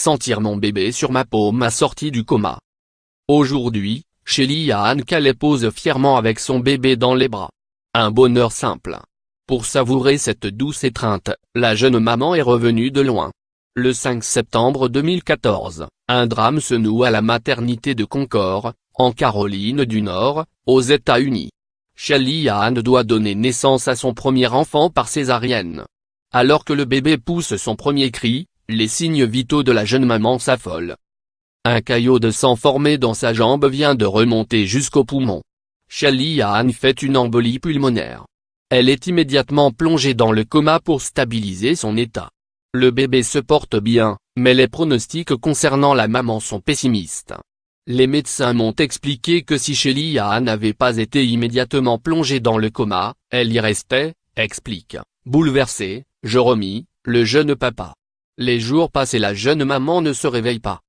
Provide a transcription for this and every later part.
sentir mon bébé sur ma paume à sortie du coma. Aujourd'hui, Shelly Ann Calais pose fièrement avec son bébé dans les bras. Un bonheur simple. Pour savourer cette douce étreinte, la jeune maman est revenue de loin. Le 5 septembre 2014, un drame se noue à la maternité de Concord, en Caroline du Nord, aux États-Unis. Shelly Ann doit donner naissance à son premier enfant par césarienne. Alors que le bébé pousse son premier cri, les signes vitaux de la jeune maman s'affolent. Un caillot de sang formé dans sa jambe vient de remonter jusqu'au poumon. Shelly Ann fait une embolie pulmonaire. Elle est immédiatement plongée dans le coma pour stabiliser son état. Le bébé se porte bien, mais les pronostics concernant la maman sont pessimistes. Les médecins m'ont expliqué que si Shelly Ann n'avait pas été immédiatement plongée dans le coma, elle y restait, explique, bouleversé, Jérôme, le jeune papa. Les jours passent et la jeune maman ne se réveille pas.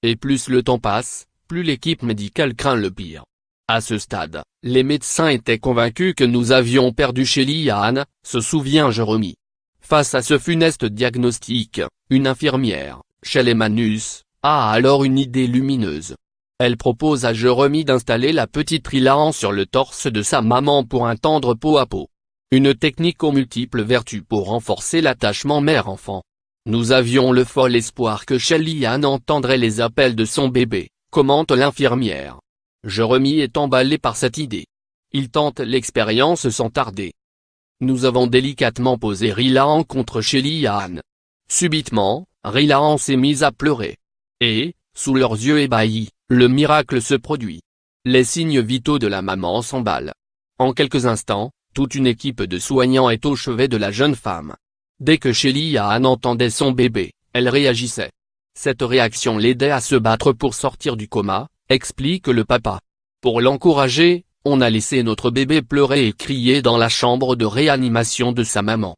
Et plus le temps passe, plus l'équipe médicale craint le pire. À ce stade, les médecins étaient convaincus que nous avions perdu Shelly Ann, se souvient Jérôme. Face à ce funeste diagnostic, une infirmière, Shelley Manus, a alors une idée lumineuse. Elle propose à Jérôme d'installer la petite Rylan sur le torse de sa maman pour un tendre peau à peau. Une technique aux multiples vertus pour renforcer l'attachement mère-enfant. Nous avions le fol espoir que Shelly Ann entendrait les appels de son bébé, commente l'infirmière. Jérôme est emballé par cette idée. Il tente l'expérience sans tarder. Nous avons délicatement posé Rylan contre Shelly Ann. Subitement, Rylan s'est mise à pleurer. Et, sous leurs yeux ébahis, le miracle se produit. Les signes vitaux de la maman s'emballent. En quelques instants, toute une équipe de soignants est au chevet de la jeune femme. Dès que Shelly Ann entendait son bébé, elle réagissait. Cette réaction l'aidait à se battre pour sortir du coma, explique le papa. Pour l'encourager, on a laissé notre bébé pleurer et crier dans la chambre de réanimation de sa maman.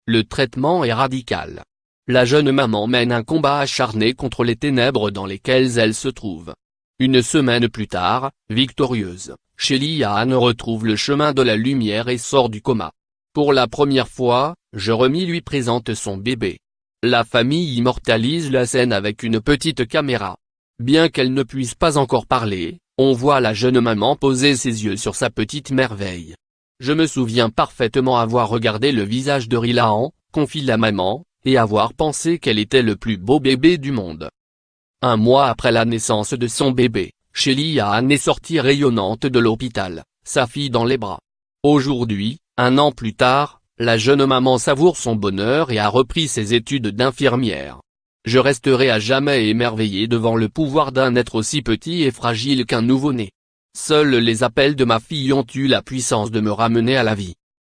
Le traitement est radical. La jeune maman mène un combat acharné contre les ténèbres dans lesquelles elle se trouve. Une semaine plus tard, victorieuse, Shelly Ann retrouve le chemin de la lumière et sort du coma. Pour la première fois, Jérôme lui présente son bébé. La famille immortalise la scène avec une petite caméra. Bien qu'elle ne puisse pas encore parler, on voit la jeune maman poser ses yeux sur sa petite merveille. Je me souviens parfaitement avoir regardé le visage de Rylan, confie la maman, et avoir pensé qu'elle était le plus beau bébé du monde. Un mois après la naissance de son bébé, Shelly Ann est sortie rayonnante de l'hôpital, sa fille dans les bras. Aujourd'hui, 1 an plus tard, la jeune maman savoure son bonheur et a repris ses études d'infirmière. Je resterai à jamais émerveillé devant le pouvoir d'un être aussi petit et fragile qu'un nouveau-né. Seuls les appels de ma fille ont eu la puissance de me ramener à la vie.